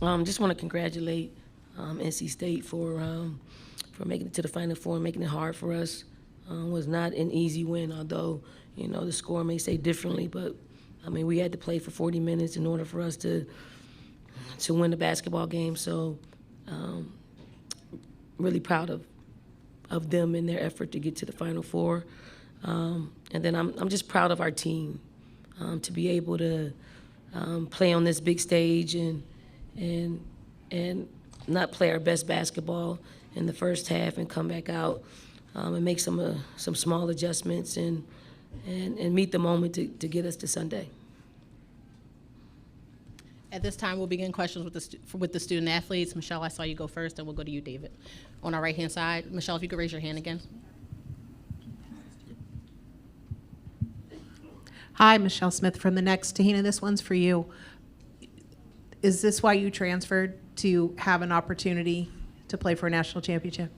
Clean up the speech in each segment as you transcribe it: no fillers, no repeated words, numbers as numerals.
Just want to congratulate NC State for making it to the Final Four and making it hard for us. Was not an easy win, although, you know, the score may say differently, but, I mean, we had to play for 40 minutes in order for us to win the basketball game. So really proud of them and their effort to get to the Final Four. And then I'm just proud of our team to be able to play on this big stage and not play our best basketball in the first half and come back out and make some small adjustments and meet the moment to get us to Sunday. At this time, we'll begin questions with the student athletes. Michelle, I saw you go first, and we'll go to you, David. On our right-hand side, Michelle, if you could raise your hand again. Hi, Michelle Smith from the Next. Te-Hina, this one's for you. Is this why you transferred, to have an opportunity to play for a national championship?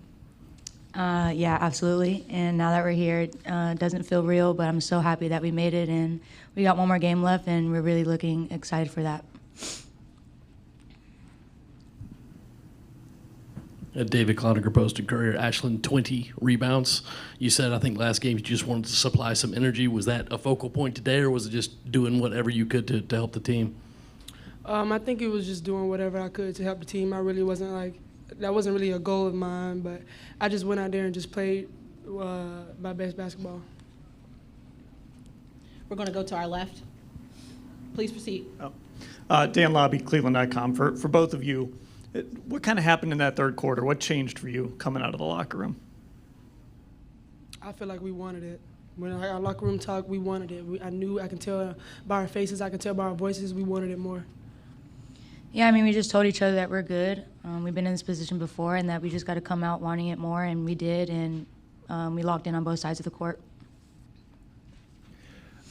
Yeah, absolutely. And now that we're here, it doesn't feel real, but I'm so happy that we made it, and we got one more game left, and we're really looking excited for that. David Cloninger, Post-Courier. Ashlyn, 20 rebounds. You said, I think, last game you just wanted to supply some energy. Was that a focal point today, or was it just doing whatever you could to help the team? I think it was just doing whatever I could to help the team. I really wasn't that wasn't really a goal of mine, but I just went out there and just played my best basketball. We're going to go to our left. Please proceed. Dan Lobby, Cleveland.com. For both of you, what kind of happened in that third quarter? What changed for you coming out of the locker room? I feel like we wanted it. When our locker room talk, we wanted it. I can tell by our faces, I can tell by our voices, we wanted it more. Yeah, I mean, we just told each other that we're good. We've been in this position before, and that we just got to come out wanting it more, and we did, and we locked in on both sides of the court.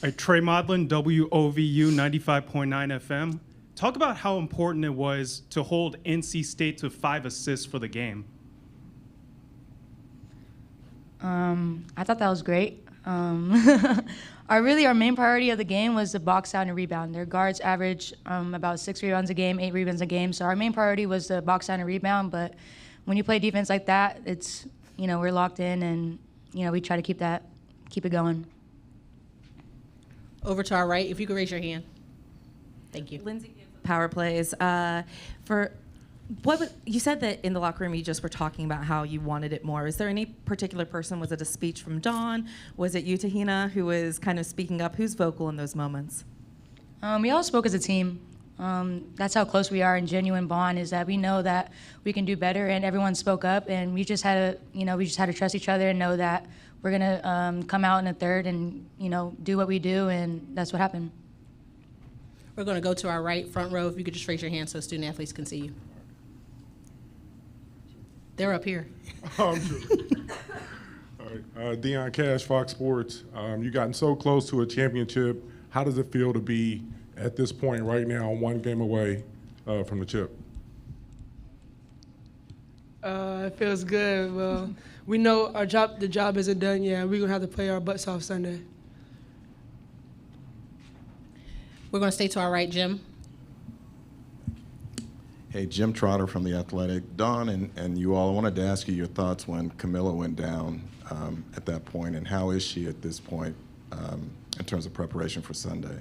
All right, Trey Modlin, WOVU 95.9 FM. Talk about how important it was to hold NC State to 5 assists for the game. I thought that was great. Our main priority of the game was to box out and rebound. Their guards average about 6 rebounds a game, 8 rebounds a game. So our main priority was to box out and rebound. But when you play defense like that, it's, you know, we're locked in, and, you know, we try to keep it going. Over to our right, if you could raise your hand. Thank you. Lindsay, power plays. You said that in the locker room you just were talking about how you wanted it more. Is there any particular person? Was it a speech from Dawn? Was it you, Te-Hina, who was kind of speaking up? Who's vocal in those moments? We all spoke as a team. That's how close we are in genuine bond, is that we know that we can do better, and everyone spoke up, and we just had to trust each other and know that we're gonna come out in the third and, you know, do what we do, and that's what happened. We're going to go to our right, front row. If you could just raise your hand so student athletes can see you. They're up here. All right. Dion Cash, Fox Sports. You've gotten so close to a championship. How does it feel to be at this point right now, one game away from the chip? It feels good. Well, we know the job isn't done yet. We're going to have to play our butts off Sunday. We're going to stay to our right, Jim. Hey, Jim Trotter from The Athletic. Dawn and you all, I wanted to ask you your thoughts when Camila went down at that point, and how is she at this point in terms of preparation for Sunday?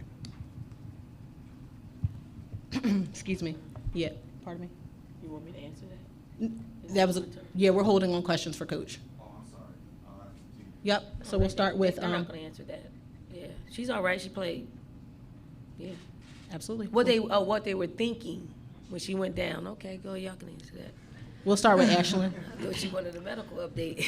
Excuse me. Yeah, pardon me. You want me to answer that? We're holding on questions for Coach. Oh, I'm sorry. Yep, so we'll start with. I'm not going to answer that. Yeah, she's all right. She played. Yeah. Absolutely. What they were thinking when she went down. Okay, go. Y'all can answer that. We'll start with Ashlyn. I thought she wanted a medical update.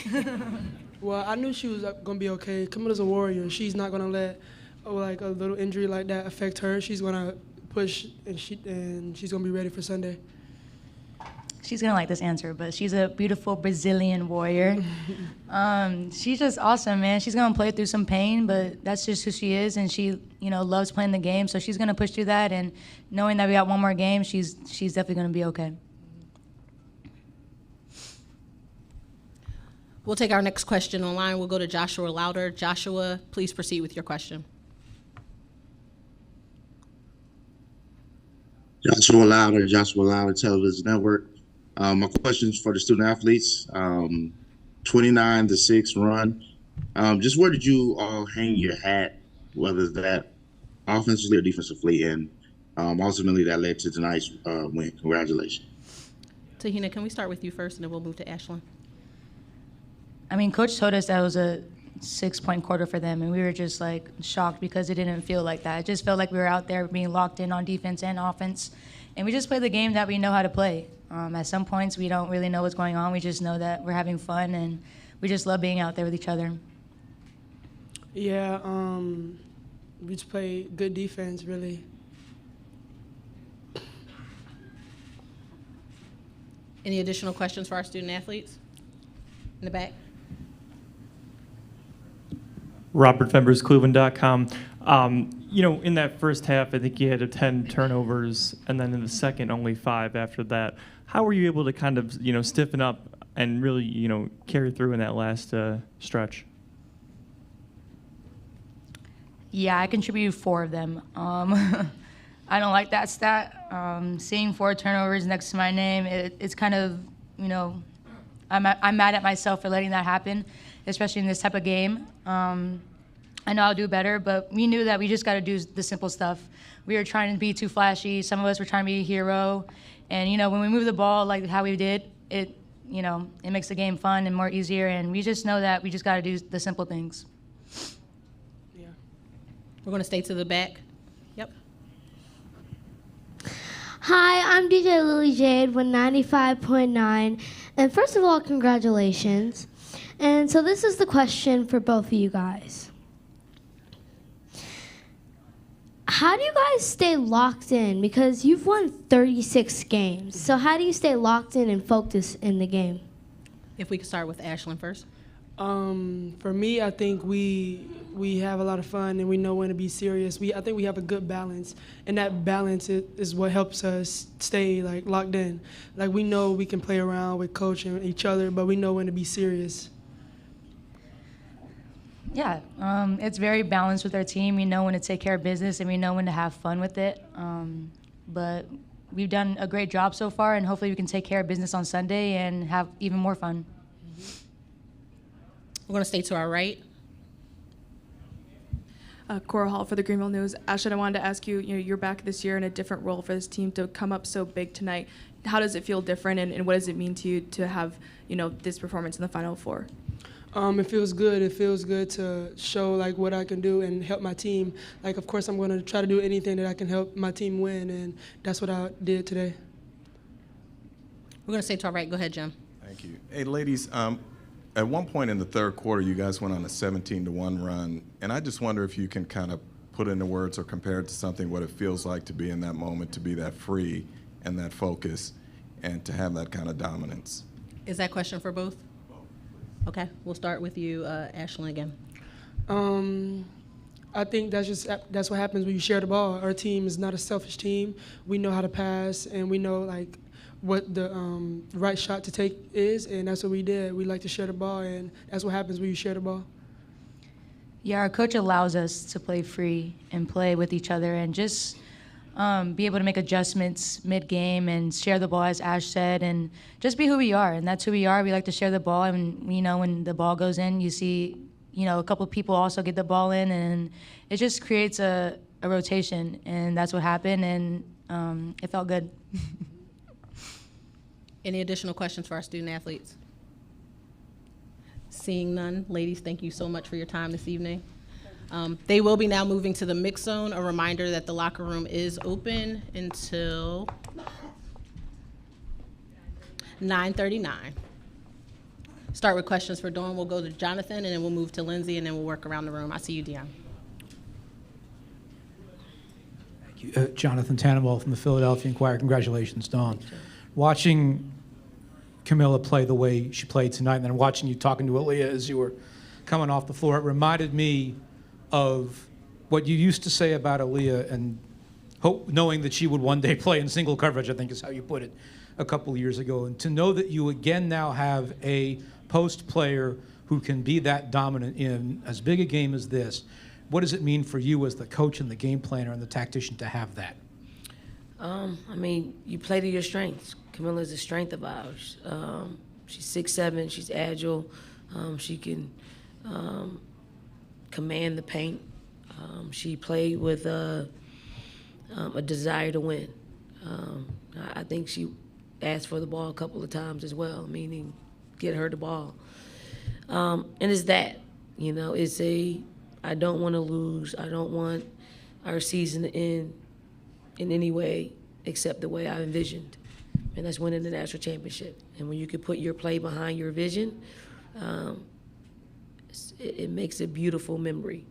Well, I knew she was going to be okay. Camila's a warrior. She's not going to let a little injury like that affect her. She's going to push, and she's going to be ready for Sunday. She's going to like this answer, but she's a beautiful Brazilian warrior. She's just awesome, man. She's going to play through some pain, but that's just who she is, and she, loves playing the game, so she's going to push through that, and knowing that we got one more game, she's definitely going to be okay. We'll take our next question online. We'll go to Joshua Louder. Joshua, please proceed with your question. Joshua Louder Television Network. My question is for the student athletes. 29-6 run. Just where did you all hang your hat, whether that offensively or defensively, and ultimately that led to tonight's win. Congratulations. Te-Hina, can we start with you first, and then we'll move to Ashlyn? I mean, Coach told us that it was a 6-point quarter for them, and we were just like shocked because it didn't feel like that. It just felt like we were out there being locked in on defense and offense, and we just play the game that we know how to play. At some points, we don't really know what's going on. We just know that we're having fun, and we just love being out there with each other. Yeah, we just play good defense, really. Any additional questions for our student athletes? In the back. Robert Fembers, Cleveland.com. In that first half, I think you had 10 turnovers, and then in the second, only 5 after that. How were you able to kind of, stiffen up and really, carry through in that last stretch? Yeah, I contributed 4 of them. I don't like that stat. Seeing 4 turnovers next to my name, it's kind of, I'm mad at myself for letting that happen, especially in this type of game. I know I'll do better, but we knew that we just got to do the simple stuff. We were trying to be too flashy. Some of us were trying to be a hero. And, when we move the ball like how we did, it makes the game fun and more easier. And we just know that we just got to do the simple things. Yeah. We're going to stay to the back. Yep. Hi, I'm DJ Lily Jade with 95.9. And first of all, congratulations. And so this is the question for both of you guys. How do you guys stay locked in? Because you've won 36 games. So how do you stay locked in and focused in the game? If we could start with Ashlyn first. For me, I think we have a lot of fun and we know when to be serious. I think we have a good balance, and that balance is what helps us stay locked in. We know we can play around with coach and each other, but we know when to be serious. Yeah, it's very balanced with our team. We know when to take care of business, and we know when to have fun with it. But we've done a great job so far, and hopefully we can take care of business on Sunday and have even more fun. We're going to stay to our right. Cora Hall for the Greenville News. Ashlyn, I wanted to ask you, you're back this year in a different role for this team to come up so big tonight. How does it feel different, and what does it mean to you to have, this performance in the Final Four? It feels good. It feels good to show what I can do and help my team. Of course, I'm going to try to do anything that I can help my team win, and that's what I did today. We're going to stay to our right. Go ahead, Jim. Thank you. Hey, ladies, at one point in the third quarter, you guys went on a 17-1 run, and I just wonder if you can kind of put into words or compare it to something what it feels like to be in that moment, to be that free and that focus, and to have that kind of dominance. Is that question for both? Okay, we'll start with you, Ashlyn, again. I think that's what happens when you share the ball. Our team is not a selfish team. We know how to pass, and we know what the right shot to take is, and that's what we did. We like to share the ball, and that's what happens when you share the ball. Yeah, our coach allows us to play free and play with each other and just be able to make adjustments mid-game and share the ball, as Ash said, and just be who we are. And that's who we are. We like to share the ball, and when the ball goes in, you see, a couple of people also get the ball in, and it just creates a rotation, and that's what happened, and it felt good. Any additional questions for our student athletes? Seeing none, ladies, thank you so much for your time this evening. They will be now moving to the mix zone. A reminder that the locker room is open until 9:39. Start with questions for Dawn. We'll go to Jonathan, and then we'll move to Lindsay, and then we'll work around the room. I see you, Dion. Thank you. Jonathan Tannenwald from the Philadelphia Inquirer. Congratulations, Dawn. Watching Camila play the way she played tonight, and then watching you talking to Aaliyah as you were coming off the floor, it reminded me of what you used to say about Aaliyah, and knowing that she would one day play in single coverage, I think is how you put it a couple of years ago. And to know that you again now have a post player who can be that dominant in as big a game as this, what does it mean for you as the coach and the game planner and the tactician to have that? I mean, you play to your strengths. Camila's a strength of ours. She's 6'7", she's agile. She can command the paint. She played with a desire to win. I think she asked for the ball a couple of times as well, meaning get her the ball. And it's that, it's I don't want to lose. I don't want our season to end in any way except the way I envisioned. And that's winning the national championship. And when you can put your play behind your vision, it makes a beautiful memory.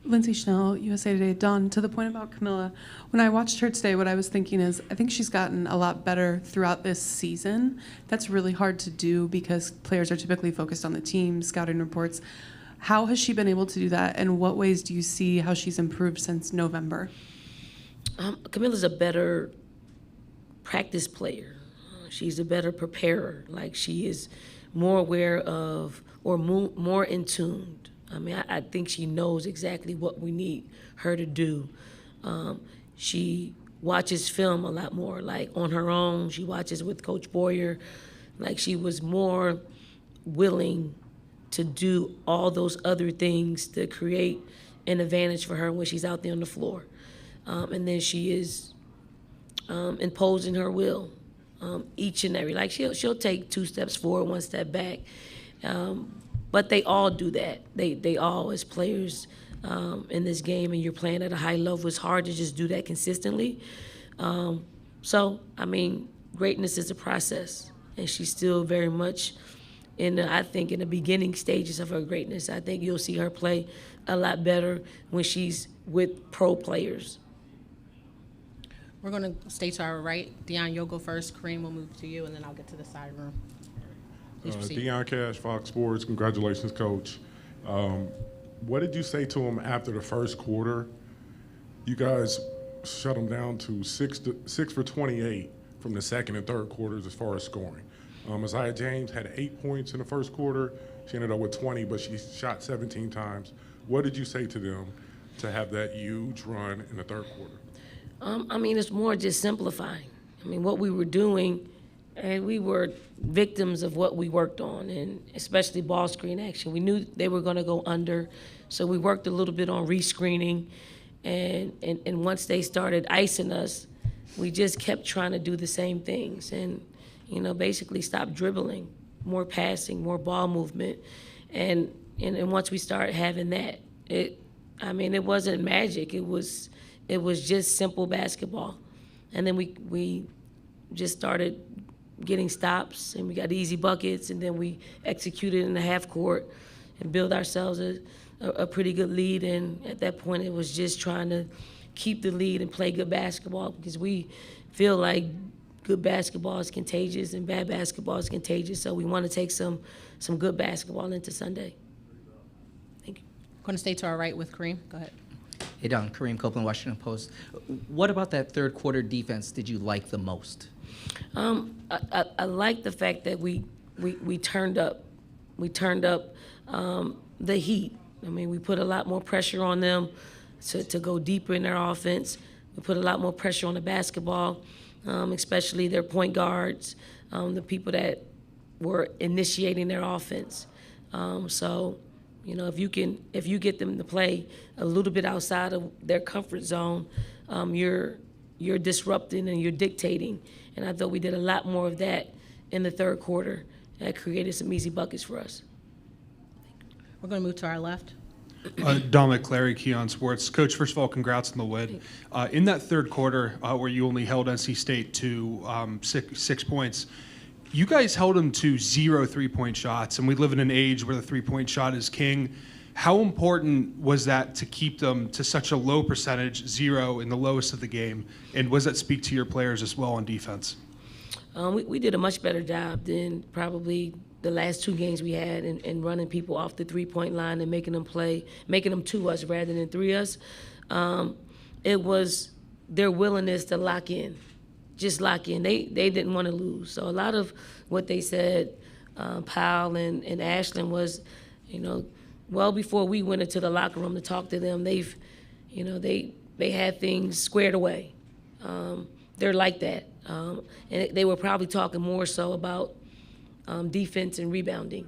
Lindsay Schnell, USA Today. Dawn, to the point about Camila, when I watched her today, what I was thinking is I think she's gotten a lot better throughout this season. That's really hard to do because players are typically focused on the team, scouting reports. How has she been able to do that, and what ways do you see how she's improved since November? Camila's a better practice player. She's a better preparer. Like, she is more aware of or more in tune. I mean, I think she knows exactly what we need her to do. She watches film a lot more, like on her own. She watches with Coach Boyer. Like, she was more willing to do all those other things to create an advantage for her when she's out there on the floor. And then she is imposing her will each and every. Like, she'll take 2 steps forward, 1 step back. But they all do that. They all, as players in this game, and you're playing at a high level, it's hard to just do that consistently. So, I mean, greatness is a process, and she's still very much I think, in the beginning stages of her greatness. I think you'll see her play a lot better when she's with pro players. We're going to stay to our right. Dion, you'll go first. Kareem will move to you, and then I'll get to the side room. Please proceed. Dion Cash, Fox Sports. Congratulations, Coach. What did you say to him after the first quarter? You guys shut him down to 6 for 28 from the second and third quarters as far as scoring. Isaiah James had 8 points in the first quarter. She ended up with 20, but she shot 17 times. What did you say to them to have that huge run in the third quarter? I mean, it's more just simplifying. I mean, what we were doing, and we were victims of what we worked on, and especially ball screen action. We knew they were going to go under, so we worked a little bit on rescreening, and once they started icing us, we just kept trying to do the same things, and basically stop dribbling, more passing, more ball movement, and once we started having that, it wasn't magic. It was just simple basketball, and then we just started getting stops, and we got easy buckets, and then we executed in the half court and built ourselves a pretty good lead. And at that point, it was just trying to keep the lead and play good basketball, because we feel like good basketball is contagious and bad basketball is contagious. So we want to take some good basketball into Sunday. Thank you. I'm going to stay to our right with Kareem. Go ahead. Hey, Don. Kareem Copeland, Washington Post. What about that third quarter defense did you like the most? I like the fact that we turned up. We turned up the heat. I mean, we put a lot more pressure on them to go deeper in their offense. We put a lot more pressure on the basketball, especially their point guards, the people that were initiating their offense. So, if you get them to play a little bit outside of their comfort zone, you're disrupting and you're dictating. And I thought we did a lot more of that in the third quarter. That created some easy buckets for us. We're going to move to our left. Don McClary, Keon Sports. Coach, first of all, congrats on the win. In that third quarter, where you only held NC State to 6 points, you guys held them to 0 3-point shots, and we live in an age where the 3-point shot is king. How important was that to keep them to such a low percentage, 0 in the lowest of the game? And does that speak to your players as well on defense? We did a much better job than probably the last 2 games we had in running people off the 3-point line and making them to us rather than 3 us. It was their willingness to lock in, just lock in. They didn't want to lose. So a lot of what they said, Powell and Ashlyn, was, well before we went into the locker room to talk to them, they they had things squared away. They're like that. And they were probably talking more so about defense and rebounding.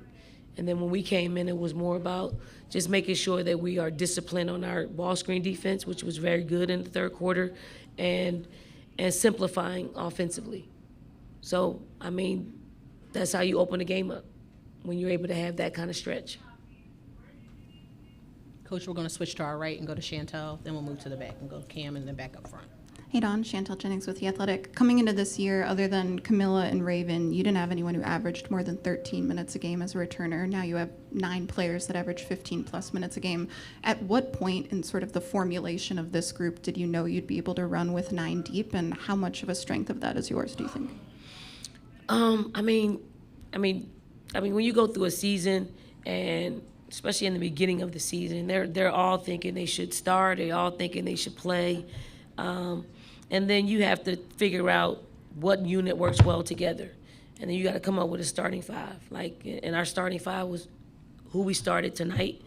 And then when we came in, it was more about just making sure that we are disciplined on our ball screen defense, which was very good in the third quarter, and simplifying offensively. So, I mean, that's how you open the game up, when you're able to have that kind of stretch. Coach, we're going to switch to our right and go to Chantel, then we'll move to the back and go to Cam and then back up front. Hey Dawn, Chantel Jennings with The Athletic. Coming into this year, other than Camila and Raven, you didn't have anyone who averaged more than 13 minutes a game as a returner. Now you have 9 players that average 15 plus minutes a game. At what point in sort of the formulation of this group did you know you'd be able to run with 9 deep, and how much of a strength of that is yours, do you think? I mean, when you go through a season, and especially in the beginning of the season, they're all thinking they should start, they're all thinking they should play. And then you have to figure out what unit works well together. And then you got to come up with a starting 5. And our starting 5 was who we started tonight.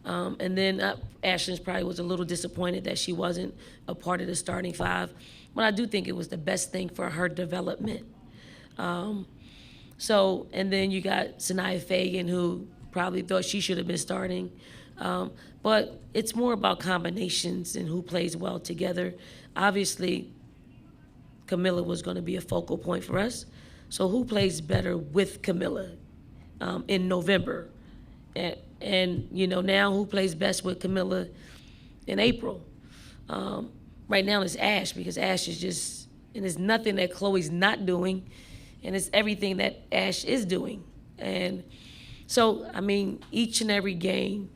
And then Ashlyn probably was a little disappointed that she wasn't a part of the starting 5. But I do think it was the best thing for her development. And then you got Sanaya Fagan, who probably thought she should have been starting. But it's more about combinations and who plays well together. Obviously, Camila was going to be a focal point for us. So who plays better with Camila in November? And now who plays best with Camila in April? Right now it's Ash, because Ash is just, and it's nothing that Chloe's not doing, and it's everything that Ash is doing. And so, I mean, each and every game,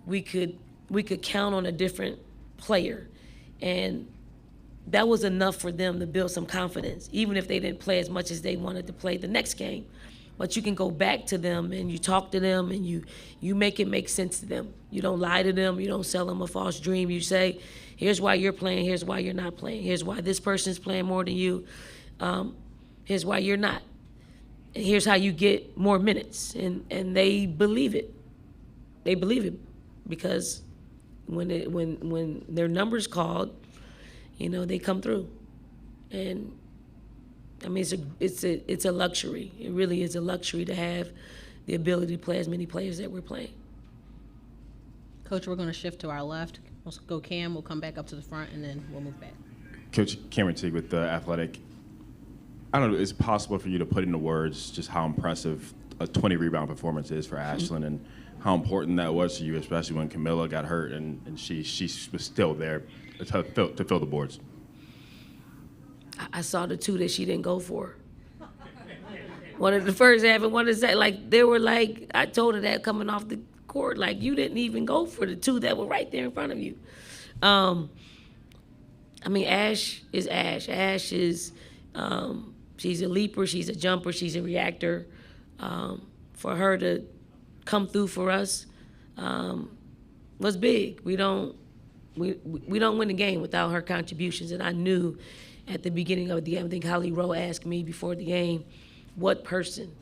we could count on a different player, and that was enough for them to build some confidence, even if they didn't play as much as they wanted to play the next game. But you can go back to them and you talk to them and you make it make sense to them. You don't lie to them. You don't sell them a false dream. You say, here's why you're playing. Here's why you're not playing. Here's why this person's playing more than you. Here's why you're not. And here's how you get more minutes. And they believe it. They believe it because when their number's called, they come through. And I mean, it's a luxury. It really is a luxury to have the ability to play as many players that we're playing. Coach, we're going to shift to our left. We'll go Cam, we'll come back up to the front, and then we'll move back. Coach Cameron Teague with The Athletic. I don't know, is it possible for you to put into words just how impressive a 20 rebound performance is for Ashlyn and how important that was to you, especially when Camila got hurt and she was still there to fill the boards? I saw the 2 that she didn't go for. One of the first half and one of the second, they were like, I told her that coming off the court, you didn't even go for the 2 that were right there in front of you. I mean, Ash is Ash. Ash is, she's a leaper, she's a jumper, she's a reactor. For her to come through for us was big. We don't win the game without her contributions, and I knew at the beginning of the game, I think Holly Rowe asked me before the game, what person?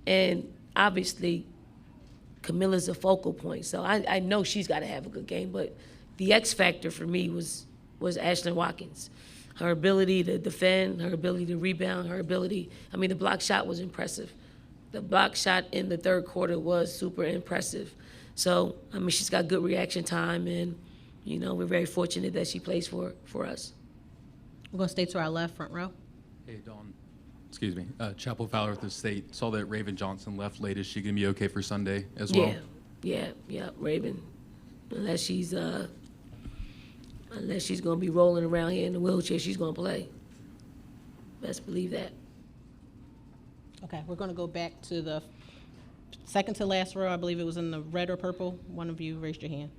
And obviously, Camila's a focal point, so I know she's got to have a good game, but the X factor for me was Ashlyn Watkins. Her ability to defend, her ability to rebound, her ability, I mean, the block shot was impressive. The block shot in the third quarter was super impressive. So, I mean, she's got good reaction time, and, we're very fortunate that she plays for us. We're going to stay to our left, front row. Hey, Dawn. Excuse me. Chapel Fowler with the State. Saw that Raven Johnson left late. Is she going to be okay for Sunday as well? Yeah, Raven. Unless she's going to be rolling around here in the wheelchair, she's going to play. Best believe that. Okay, we're going to go back to the second to last row. I believe it was in the red or purple. One of you raised your hand.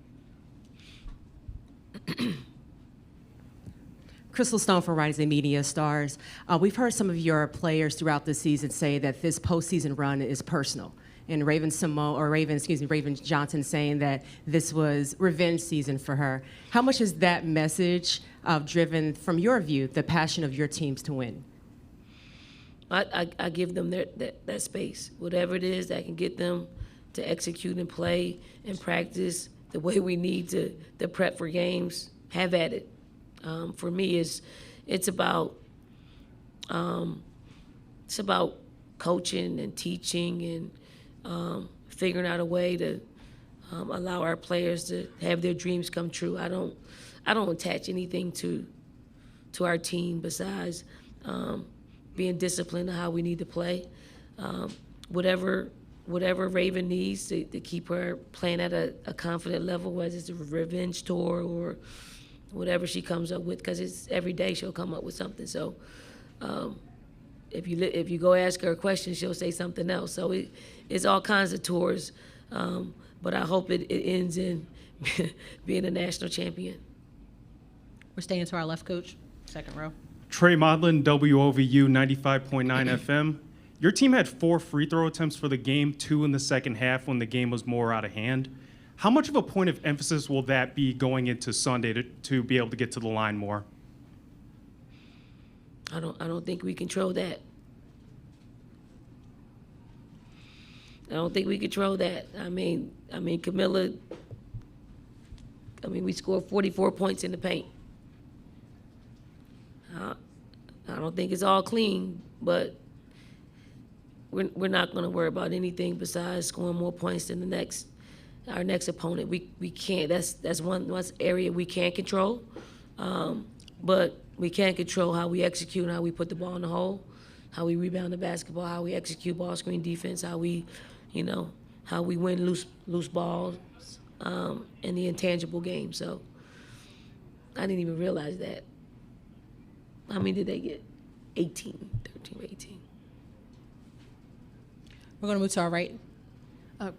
Crystal Stone for Rising Media Stars. We've heard some of your players throughout the season say that this postseason run is personal. And Raven Johnson saying that this was revenge season for her. How much is that message driven, from your view, the passion of your teams to win? I give them that space. Whatever it is that can get them to execute and play and practice the way we need to prep for games, have at it. For me, it's about coaching and teaching and figuring out a way to allow our players to have their dreams come true. I don't attach anything to our team besides being disciplined on how we need to play. Whatever Raven needs to keep her playing at a confident level, whether it's a revenge tour or whatever she comes up with, because it's every day she'll come up with something. So if you go ask her a question, she'll say something else. So it's all kinds of tours, but I hope it ends in being a national champion. We're staying to our left, Coach. Second row. Trey Modlin, WOVU 95.9 FM. Your team had 4 free throw attempts for the game, 2 in the second half when the game was more out of hand. How much of a point of emphasis will that be going into Sunday to be able to get to the line more? I don't think we control that. I don't think we control that. I mean, Camila, we scored 44 points in the paint. I don't think it's all clean, but we're not going to worry about anything besides scoring more points than our next opponent. We can't. That's one area we can't control, but we can't control how we execute and how we put the ball in the hole, how we rebound the basketball, how we execute ball screen defense, how we win loose balls in the intangible game. So I didn't even realize that. How many did they get? 13 or 18. We're going to move to our right.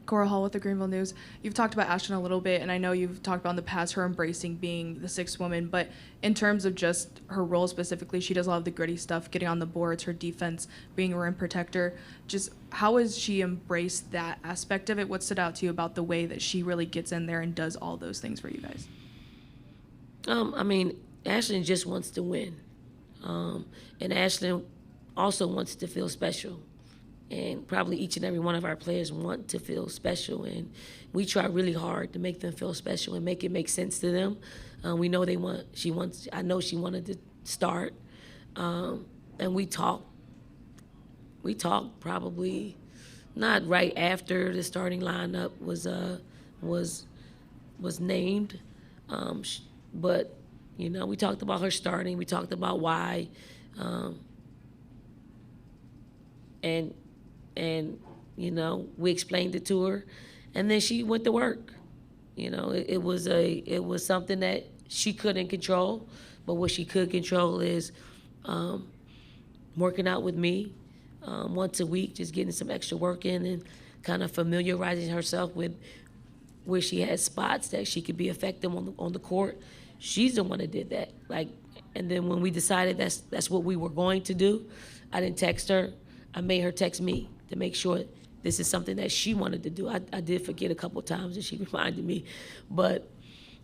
Cora Hall with the Greenville News. You've talked about Ashlyn a little bit, and I know you've talked about in the past her embracing being the 6th woman, but in terms of just her role specifically, she does a lot of the gritty stuff, getting on the boards, her defense, being a rim protector. Just how has she embraced that aspect of it? What stood out to you about the way that she really gets in there and does all those things for you guys? Ashlyn just wants to win. And Ashlyn also wants to feel special. And probably each and every one of our players want to feel special. And we try really hard to make them feel special and make it make sense to them. We know I know she wanted to start. And we talked probably not right after the starting lineup was named. But, we talked about her starting. We talked about why. And we explained it to her, and then she went to work. It was something that she couldn't control, but what she could control is working out with me once a week, just getting some extra work in and kind of familiarizing herself with where she had spots that she could be effective on the court. She's the one that did that. And then when we decided that's what we were going to do, I didn't text her. I made her text me to make sure this is something that she wanted to do. I did forget a couple times, and she reminded me. But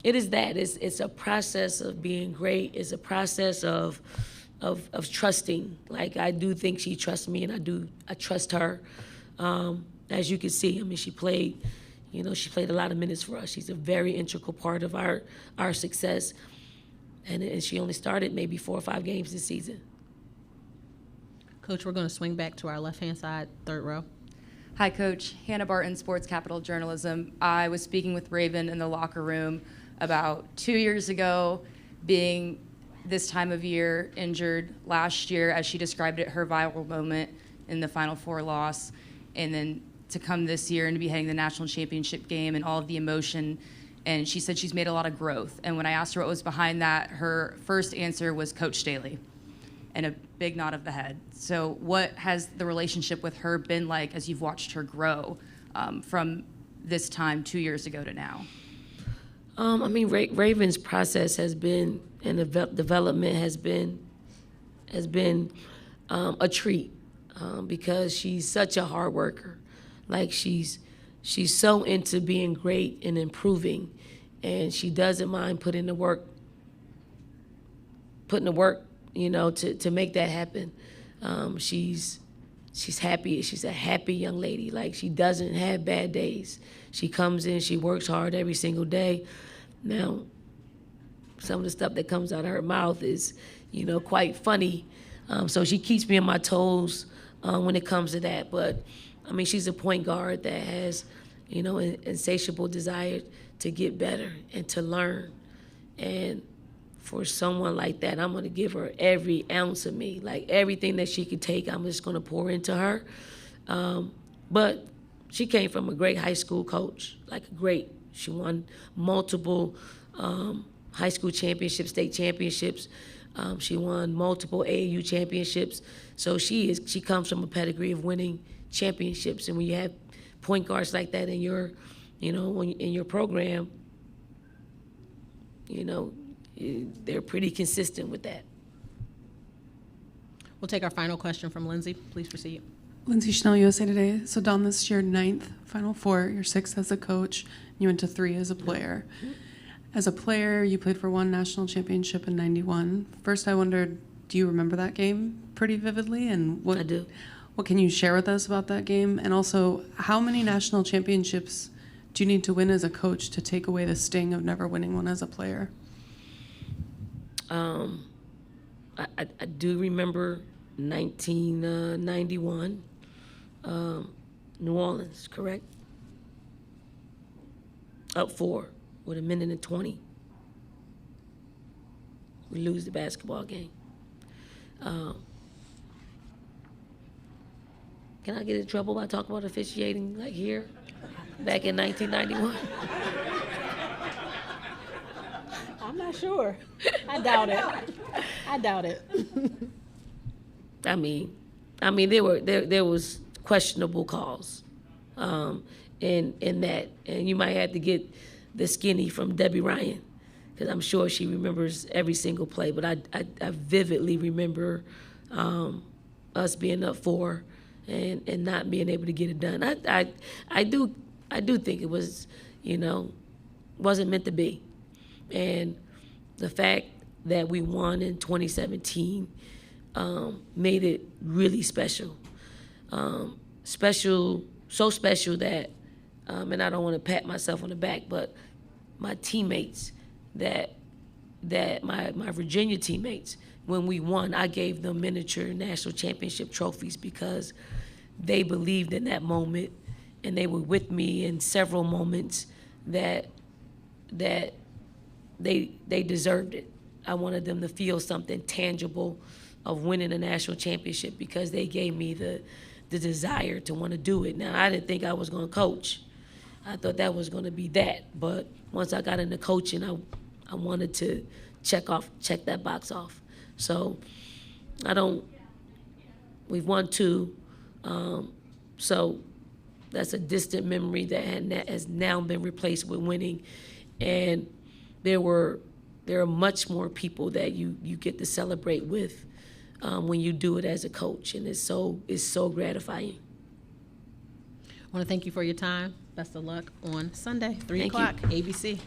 it is that. It's a process of being great. It's a process of trusting. I do think she trusts me, and I trust her. As you can see, she played a lot of minutes for us. She's a very integral part of our success. And she only started maybe 4 or 5 games this season. Coach, we're going to swing back to our left-hand side, third row. Hi, Coach. Hannah Barton, Sports Capital Journalism. I was speaking with Raven in the locker room about 2 years ago, being this time of year injured last year, as she described it, her viral moment in the Final Four loss, and then to come this year and to be heading the national championship game and all of the emotion. And she said she's made a lot of growth. And when I asked her what was behind that, her first answer was Coach Staley, and a big nod of the head. So what has the relationship with her been like as you've watched her grow from this time 2 years ago to now? Raven's process has been, and the development has been a treat because she's such a hard worker. She's so into being great and improving, and she doesn't mind putting the work, to make that happen. She's happy. She's a happy young lady. She doesn't have bad days. She comes in, she works hard every single day. Now, some of the stuff that comes out of her mouth is, quite funny. So she keeps me on my toes when it comes to that. But, I mean, she's a point guard that has, an insatiable desire to get better and to learn. And for someone like that, I'm going to give her every ounce of me. Like, everything that she could take, I'm just going to pour into her. But she came from a great high school coach, she won multiple high school championships, state championships. She won multiple AAU championships. So she comes from a pedigree of winning championships. And when you have point guards like that in your, in your program, they're pretty consistent with that. We'll take our final question from Lindsay. Please proceed. Lindsay Schnell, USA Today. So Dawn, this is your 9th Final Four, your 6th as a coach, you went to 3 as a player. As a player, you played for 1 national championship in '91. First, I wondered, do you remember that game pretty vividly? And I do. What can you share with us about that game? And also, how many national championships do you need to win as a coach to take away the sting of never winning one as a player? I do remember 1991, New Orleans, correct? Up 4 with 1:20. We lose the basketball game. Can I get in trouble by talking about officiating like here, back in 1991? I'm not sure. I doubt it. I doubt it. I mean, there was questionable calls in that, and you might have to get the skinny from Debbie Ryan, because I'm sure she remembers every single play. But I vividly remember us being up 4 and not being able to get it done. I do think it was, wasn't meant to be, and the fact that we won in 2017 made it really special. So special that, and I don't want to pat myself on the back, but my teammates, my Virginia teammates, when we won, I gave them miniature national championship trophies because they believed in that moment, and they were with me in several moments that they deserved it. I wanted them to feel something tangible of winning a national championship because they gave me the desire to want to do it. Now, I didn't think I was going to coach. I thought that was going to be that. But once I got into coaching, I wanted to check that box off. So we've won 2. So that's a distant memory that has now been replaced with winning. And there are much more people that you get to celebrate with when you do it as a coach, and it's so gratifying. I want to thank you for your time. Best of luck on Sunday, 3 Thank o'clock, you. ABC.